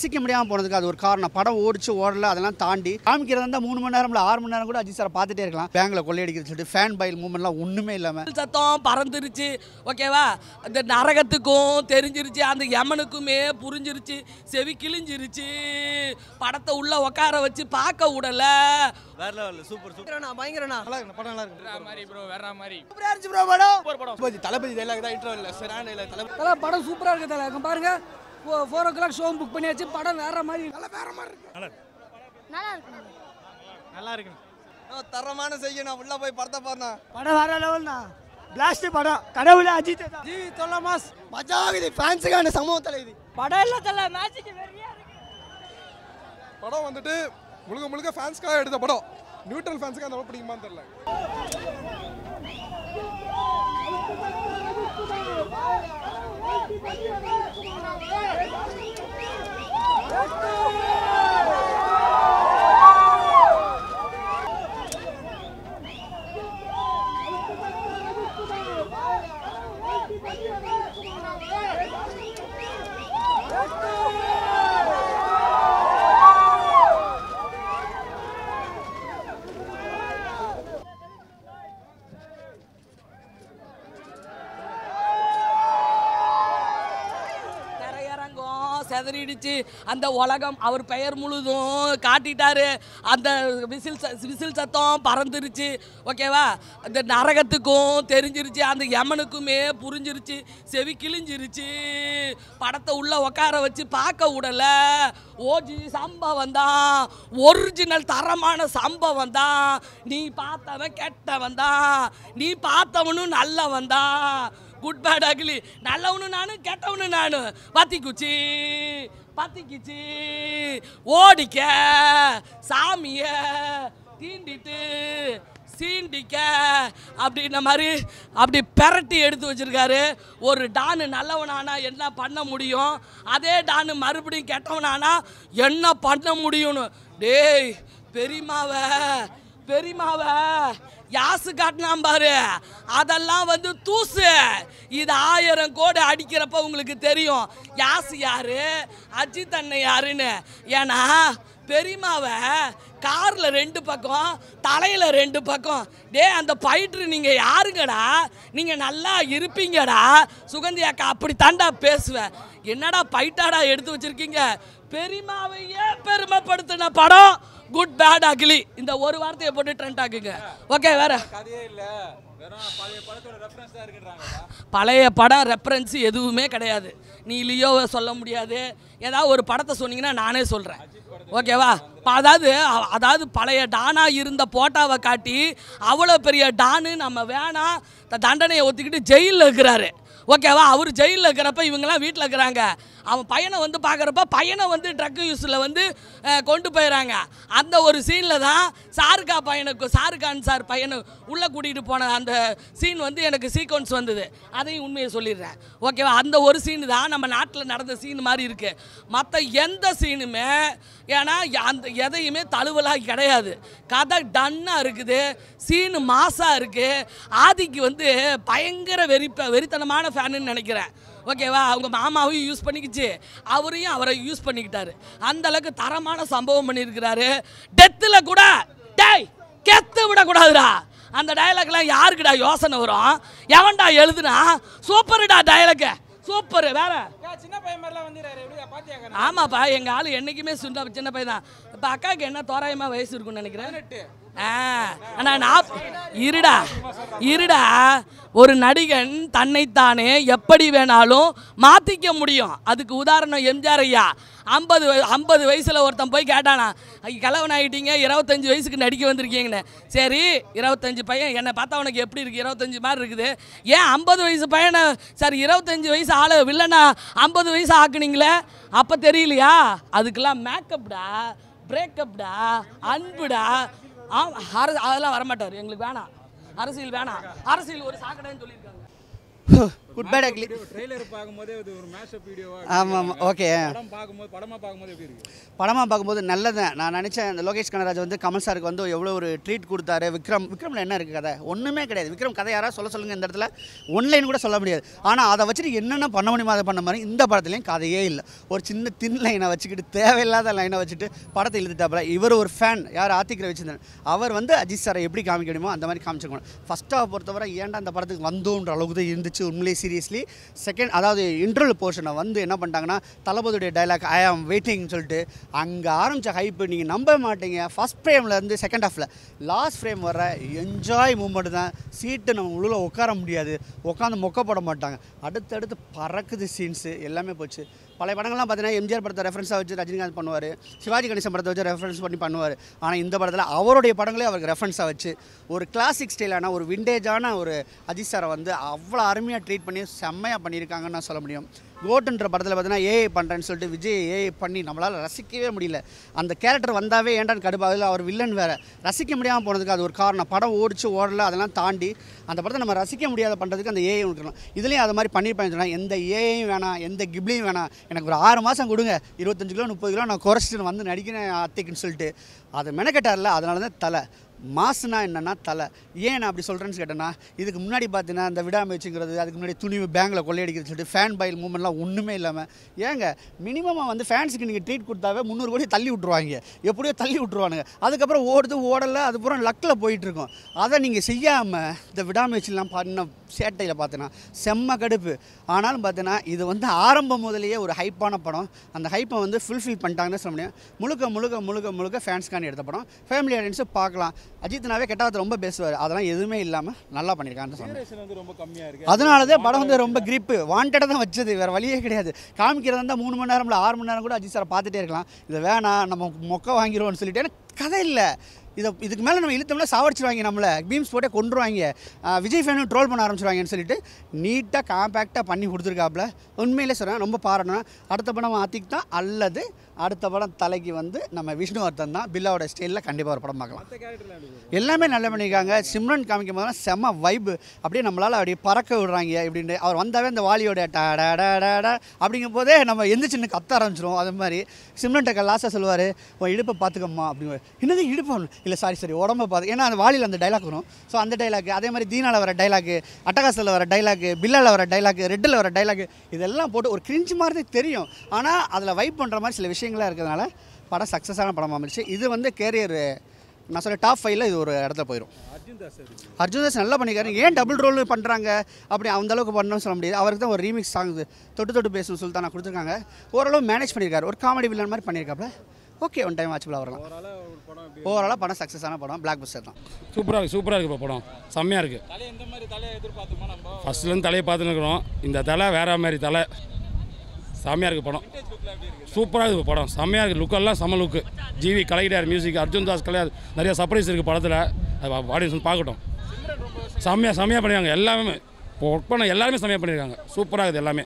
ரசிக்க முடியாமல் போனதுக்கு அது ஒரு காரணம். படம் ஓடிச்சு ஓடல, அதெல்லாம் தாண்டி காமிக்கிறதா இருந்தால் 3 மணி நேரம் 6 மணி நேரம் கூட அஜித் சாரை பார்த்துட்டே இருக்கலாம். பேங்கில் கொள்ளையடிக்கிறது சொல்லிட்டு ஃபேன் பைல் மூமெண்ட்லாம் ஒன்றுமே இல்லாமல் சத்தம் பறந்துருச்சு. ஓகேவா, இந்த நரகத்துக்கும் தெரிஞ்சிருச்சு, அந்த யமனுக்குமே புரிஞ்சிருச்சு, செவி கிழிஞ்சிருச்சு. படத்தை உள்ள உட்கார வச்சு பார்க்க விடல. வேற லெவல், சூப்பர் சூப்பர், பயங்கரண்ணா. நல்லா இருக்கு படம், நல்லா இருக்கு. வேற மாதிரி ப்ரோ, வேற மாதிரி சூப்பரா இருந்துச்சு ப்ரோ படம். சூப்பர் படம். தளபதி டைலாக் தான் இன்ட்ரோல சரியான டைலாக். தல படம் சூப்பரா இருக்கு. தல பாருங்க 4 o'clock ஷோ புக் பண்ணியாச்சு. படம் வேற மாதிரி வேற மாதிரி இருக்கு. நல்லா இருக்கு. நல்லா இருக்கு. தரமான செய்யணும். உள்ள போய் படத்தை பாருங்க. படம் வேற லெவல்னா. பிளாஸ்ட் படம். கடவுளே அஜித் தான். ஜி தொல்லமாஸ் மஜாகுது. ஃபேன்ஸ்க்கான சமூகத்துல இது படம் இல்ல தல மேட்ச்க்கு வெறியா இருக்கு. படம் வந்துட்டு முழுக்க ஃபேன்ஸ்க்காக எடுத்த படம். நியூட்ரல் ஃபேன்ஸ்க்கு அந்த படம் பிடிக்குமான்னு தெரியல. செதறிடுச்சு அந்த உலகம். அவர் பெயர் முழுதும் காட்டிட்டாரு. அந்த விசில் சத்தம் பறந்துருச்சு. ஓகேவா, அந்த நரகத்துக்கும் தெரிஞ்சிருச்சு, அந்த யமனுக்குமே புரிஞ்சிருச்சு, செவி கிழிஞ்சிருச்சு. படத்தை உள்ள உட்கார வச்சு பார்க்க விடல. ஓஜி சம்பவம் தான், ஒரிஜினல் தரமான சம்பவம் தான். நீ பார்த்தவன் கெட்டவன் தான், நீ பார்த்தவனும் நல்லவன் தான். குட் பேட் அக்லி, நல்லவனு நானு கெட்டவனு நானு. பத்திக்குச்சு ஓடிக்க சாமிய தீண்டிட்டு சீண்டிக்க அப்படின்ன மாதிரி அப்படி பெரட்டி எடுத்து வச்சிருக்காரு. ஒரு டானு நல்லவனானா என்ன பண்ண முடியும், அதே டானு மறுபடியும் கெட்டவனானா என்ன பண்ண முடியும்னு. டேய் பெரியமாவ யாசு காட்டினான் பாரு, அதெல்லாம் வந்து தூசு. இது 1000 கோடி அடிக்கிறப்ப உங்களுக்கு தெரியும் யாசு யாரு, அஜித் அண்ணன் யாருன்னு. ஏன்னா பெரியமாவை காரில் 2 பக்கம், தலையில் 2 பக்கம். அந்த ஃபைட்ரு நீங்கள் யாருங்கடா, நீங்கள் நல்லா இருப்பீங்கடா. சுகந்தி அக்கா அப்படி தாண்டா பேசுவேன். என்னடா ஃபைட்டாடா எடுத்து வச்சுருக்கீங்க. பெரியமாவையே பெருமைப்படுத்தின படம் குட் பேட் அக்லி. இந்த ஒரு வார்த்தையை போட்டு ட்ரெண்ட் ஆக்குங்க. ஓகே, வேற கதையே இல்ல, வெறும் பழைய படத்தோட ரெஃபரன்ஸ் தான் இருக்குன்றாங்க. பழைய படம் ரெஃபரன்ஸ் எதுவுமே கிடையாது. நீ லியோவை சொல்ல முடியாது. ஏதாவது ஒரு படத்தை சொன்னீங்கன்னா நானே சொல்கிறேன். ஓகேவா, அதாவது பழைய டானா இருந்த போட்டாவை காட்டி அவ்வளோ பெரிய டானு நம்ம வேணாம் தண்டனையை ஒத்துக்கிட்டு ஜெயிலில் இருக்கிறாரு. ஓகேவா, அவர் ஜெயிலில் இருக்கிறப்ப இவங்கெல்லாம் வீட்டில் இருக்கிறாங்க. அவன் பையனை வந்து பார்க்குறப்ப பையனை வந்து ட்ரக் யூஸில் வந்து கொண்டு போயிடறாங்க. அந்த ஒரு சீனில் தான் ஷாருக்கான் சார் பையனை உள்ளே கூட்டிகிட்டு போன அந்த சீன் வந்து எனக்கு சீக்வன்ஸ் வந்தது. அதையும் உண்மையை சொல்லிடுறேன். ஓகேவா, அந்த ஒரு சீனு தான் நம்ம நாட்டில் நடந்த சீன் மாதிரி இருக்குது. மற்ற எந்த சீனுமே ஏன்னா அந்த எதையுமே தழுவலாக கிடையாது. கதை டன்னாக இருக்குது, சீனு மாசாக இருக்குது. ஆதிக்கு வந்து பயங்கர வெறித்தனமான ஃபேனுன்னு நினைக்கிறேன். ஓகேவா, அவங்க மாமாவையும் யூஸ் பண்ணிக்கிச்சு, அவரையும் அவரை யூஸ் பண்ணிக்கிட்டாரு. அந்த அளவுக்கு தரமான சம்பவம் பண்ணியிருக்கிறாரு. டெத்தில் கூட டேய் கெத்து விடக்கூடாதுடா. அந்த டயலாக்லாம் யாருக்குடா யோசனை வரும், எவன்டா எழுதுனா? சூப்பருடா டயலாக்கு, சூப்பர். வேற சின்ன பையன் மாதிரிலாம் வந்துறாரு. பாத்தியாங்க? ஆமாப்பா, எங்கள் ஆள் என்றைக்குமே சின்ன பையன் தான். இப்போ அக்காவுக்கு என்ன தோராயமாக வயசு இருக்குன்னு நினைக்கிறேன். இருடா, ஒரு நடிகன் தன்னைத்தானே எப்படி வேணாலும் மாற்றிக்க முடியும். அதுக்கு உதாரணம் எம்ஜிஆர் ஐயா. 50 வயசில் ஒருத்தன் போய் கேட்டானா, கிழவன் ஆகிட்டீங்க, 25 வயசுக்கு நடிக்க வந்திருக்கீங்கன்னு. சரி, 25 பையன் என்னை பார்த்தா உனக்கு எப்படி இருக்குது? 25 மாதிரி இருக்குது. ஏன் 50 வயசு பையனை சார் 25 வயசு ஆளு வில்லனா 50 வயசு ஆக்குனீங்களே, அப்போ தெரியலையா? அதுக்கெல்லாம் மேக்கப்டா, பிரேக்கப்டா, அன்புடா. அதெல்லாம் வரமாட்டார். எங்களுக்கு வேணாம் அரசியல், வேணாம் அரசியல், ஒரு சாக்கடைன்னு சொல்லியிருக்காங்க. Good bad ugly. ட்ரெய்லர் பார்க்கும்போதே இது ஒரு மேஷப் வீடியோவா. ஆமாம் ஓகே. படமாக பார்க்கும்போது எப்படி இருக்கு? படமாக பார்க்கும்போது நல்லதான். நான் நினச்சேன் இந்த லோகேஷ் கனகராஜ் வந்து கமல் சாருக்கு வந்து எவ்வளோ ஒரு ட்ரீட் கொடுத்தாரு. விக்ரமில் என்ன இருக்குது கதை? ஒன்றுமே கிடையாது. விக்ரம் கதை யாராவது சொல்லுங்கள் இந்த இடத்துல ஒன்லைன் கூட சொல்ல முடியாது. ஆனால் அதை வச்சுட்டு என்னென்ன பண்ண முடியுமோ அதை பண்ண மாதிரி இந்த படத்துலேயும் கதையே இல்லை. ஒரு சின்ன தின் லைனை வச்சுக்கிட்டு தேவையில்லாத லைனை வச்சுட்டு படத்தை இழுத்துட்டாப்புல. இவர் ஒரு ஃபேன் யார் ஆத்திக்கிற வச்சுருந்தேன். அவர் வந்து அஜித் சாரை எப்படி காமிக்க முடியுமோ அந்த மாதிரி காமிச்சிருக்கணும். ஃபஸ்ட் ஹாஃப் பொறுத்தவரை ஏன்டா அந்த படத்துக்கு வந்தோன்ற அளவுக்கு தான் இருந்துச்சு உண்மையிலே சீரியஸ்லி. செகண்ட் அதாவது இன்டர்வல் போர்ஷனை வந்து என்ன பண்ணிட்டாங்கன்னா தளபதியுடைய டைலாக் ஐ ஆம் வெயிட்டிங்னு சொல்லிட்டு அங்கே ஆரம்பித்த ஹைப்பு நீங்கள் நம்ப மாட்டீங்க. ஃபஸ்ட் ஃப்ரேம்லேருந்து செகண்ட் ஹாஃபில் லாஸ்ட் ஃப்ரேம் வர என்ஜாய் மூமெண்ட் தான். சீட்டு நம்ம உள்ள உட்கார முடியாது, உட்காந்து மொக்க போட மாட்டாங்க. அடுத்தடுத்து பறக்குது சீன்ஸு எல்லாமே போச்சு. பழைய படங்கள்லாம் பார்த்தீங்கன்னா எம்ஜிஆர் படத்தை ரெஃபரன்ஸாக வச்சு ரஜினிகாந்த் பண்ணுவார், சிவாஜி கணேசன் படத்தை வச்சு ரெஃபரன்ஸ் பண்ணி பண்ணுவார். ஆனால் இந்த படத்தில் அவருடைய படங்களே அவருக்கு ரெஃபரன்ஸாக வச்சு ஒரு கிளாசிக் ஸ்டைலான ஒரு விண்டேஜான ஒரு அஜித் சாரை வந்து அவ்வளோ அருமையாக ட்ரீட் பண்ணி செம்மையாக பண்ணியிருக்காங்கன்னு நான் சொல்ல முடியும். கோட்டுன்ற படத்தில் பார்த்தீங்கன்னா ஏஐ பண்ணுறேன்னு சொல்லிட்டு விஜய் ஏஐ பண்ணி நம்மளால் ரசிக்கவே முடியல. அந்த கேரக்டர் வந்தாவே ஏண்டான்னு கடுப்பாதில் அவர் வில்லன் வேறு ரசிக்க முடியாமல் போனதுக்கு அது ஒரு காரணம். படம் ஓடிச்சு ஓடல அதெல்லாம் தாண்டி அந்த படத்தை நம்ம ரசிக்க முடியாத பண்ணுறதுக்கு அந்த ஏஐ இருக்கணும். இதுலேயும் அது மாதிரி பண்ணியிருப்பாங்க சொன்னால் எந்த ஏஐயும் வேணாம், எந்த கிப்ளியும் வேணாம், எனக்கு ஒரு 6 மாதம் கொடுங்க, 25 கிலோ 30 கிலோ நான் குறைச்சிட்டு வந்து நடிக்கிறேன் அத்தைக்குன்னு சொல்லிட்டு அதை மெனக்கட்டார்ல. அதனால தான் தலை மாசுனா என்னென்னா தலை. ஏன் நான் அப்படி சொல்கிறேன்னு கேட்டேன்னா இதுக்கு முன்னாடி பார்த்தீங்கன்னா இந்த விடாமுயற்சிங்கிறது, அதுக்கு முன்னாடி துணிவு பேங்கில் கொள்ளையடிக்கிறது சொல்லிட்டு ஃபேன் பாயில் மூமெண்ட்லாம் ஒன்றுமே இல்லாமல் ஏங்க மினிமமாக வந்து ஃபேன்ஸுக்கு நீங்கள் ட்ரீட் கொடுத்தாவே 300 கோடி தள்ளி விட்ருவாங்க, எப்படியோ தள்ளி விட்ருவானுங்க. அதுக்கப்புறம் ஓடலை, அதுக்கப்புறம் லக்கில் போயிட்டுருக்கோம். அதை நீங்கள் செய்யாமல் இந்த விடாமுயற்சிலாம் பண்ண சேட்டையில் பார்த்தீங்கன்னா செம்ம கடுப்பு. ஆனாலும் பார்த்தீங்கன்னா இது வந்து ஆரம்பம் முதலேயே ஒரு ஹைப்பான படம். அந்த ஹைப்பை வந்து ஃபுல்ஃபில் பண்ணிட்டாங்கன்னு சொல்ல முடியும். முழுக்க ஃபேன்ஸ்கான எடுத்த படம். ஃபேமிலி ஆடியன்ஸும் பார்க்கலாம். அஜித்னாவே கெட்டாவது ரொம்ப பேசுவார், அதெல்லாம் எதுவுமே இல்லாமல் நல்லா பண்ணியிருக்கான்னு சொன்னேன். அதனால தான் படம் வந்து ரொம்ப கிரிப்பு வாண்டடாக தான் வச்சது, வேறு வழியே கிடையாது. காமிக்கிறதா இருந்தால் 3 மணி நேரம் இல்லை 6 மணி நேரம் கூட அஜித் சாரை பார்த்துட்டே இருக்கலாம். இதை வேணாம் நம்ம மொக்க வாங்கிடுவோம்னு சொல்லிட்டு எனக்கு கதை இல்லை. இதுக்கு மேலே நம்ம இழுத்தோம்னா சாவடிச்சிருவாங்க, நம்மளை பீம்ஸ் போட்டே கொண்டுருவாங்க, விஜய் ஃபேனும் ட்ரோல் பண்ண ஆரம்பிச்சிருவாங்கன்னு சொல்லிட்டு நீட்டாக காம்பேக்டாக பண்ணி கொடுத்துருக்காப்புல. உண்மையிலே சொல்கிறேன் ரொம்ப பாராட்டணும். அடுத்த படம் ஆத்திக் தான் அல்லது அடுத்த படம் தலைக்கு வந்து நம்ம விஷ்ணுவர்தன் தான். பில்லாவோட ஸ்டைலில் கண்டிப்பாக ஒரு படம் பார்க்கலாம். எல்லாமே நல்லா பண்ணியிருக்காங்க. சிம்ரன் காமிக்கும் போதெல்லாம் செம்ம வைப்பு, அப்படியே நம்மளால் அப்படியே பறக்க விடுறாங்க இப்படின்ட்டு. அவர் வந்தாவே அந்த வாலியோட டா அப்படிங்கும் போதே நம்ம எந்திரிச்சின்னு கத்த ஆரம்பிச்சிடும். அது மாதிரி சிம்ரன் டக்கா லாஸ்ட்டாக சொல்லுவார் உன் இடுப்பை பார்த்துக்கம்மா அப்படிங்குவார். என்னது இடுப்பு இல்லை சாரி உடம்பை பார்த்து, ஏன்னா அந்த வாலியில் அந்த டைலாக் வரும். ஸோ அந்த டைலாக் அதே மாதிரி தீனாவில் வர டைலாக்கு, அட்டகாசில் வர டைலாக்கு, பில்லாவில் வர டைலாக்கு, ரெட்டில் வர டைலாக்கு இதெல்லாம் போட்டு ஒரு கிரிஞ்சு மாதிரி தெரியும். ஆனால் அதில் வைப் பண்ணுற மாதிரி சில விஷயங்களாக இருக்கிறதுனால படம் சக்ஸஸான படமாக இருந்துச்சு. இது வந்து கேரியர் நான் சொல்ல டாப் 5ல் இது ஒரு இடத்துல போயிடும். அர்ஜுன் தாஸ் நல்லா பண்ணிக்காரு. ஏன் டபுள் ரோல் பண்ணுறாங்க அப்படி அந்த அளவுக்கு பண்ணணும்னு சொல்ல முடியாது. அவருக்கு தான் ஒரு ரீமிக்ஸ் சாங் தொட்டு பேசணும் சுல்தானா கொடுத்துருக்காங்க. ஓரளவு மேனேஜ் பண்ணியிருக்காரு. ஒரு காமெடி வில்லன் மாதிரி பண்ணியிருக்காப்ல. ஓகே ஒன் டைம் வாட்சபிளாக வரலாம். ஓவராலாக படம் சக்ஸஸான படம், பிளாக் பஸ்டர் தான். சூப்பராக இருக்குது இப்போ படம் செம்மையாக இருக்குது. ஃபஸ்ட்லேருந்து தலையை பார்த்துன்னு இருக்கிறோம். இந்த தலை வேற மாதிரி தலை செம்மையாக இருக்குது படம். சூப்பராக இருக்குது படம், செம்மையாக இருக்குது. லுக்கெல்லாம் செம்ம லுக்கு. ஜிவி கலைக்கிறார், மியூசிக் அர்ஜுன் தாஸ் கலையார், நிறைய சர்ப்ரைஸ் இருக்குது படத்தில். அது ஆடியன்ஸ் பார்க்கட்டும். செம்மையாக பண்ணியிருக்காங்க. எல்லாமே ஒர்க் பண்ண எல்லாருமே செம்மையாக பண்ணியிருக்காங்க. சூப்பராக இருக்குது எல்லாமே.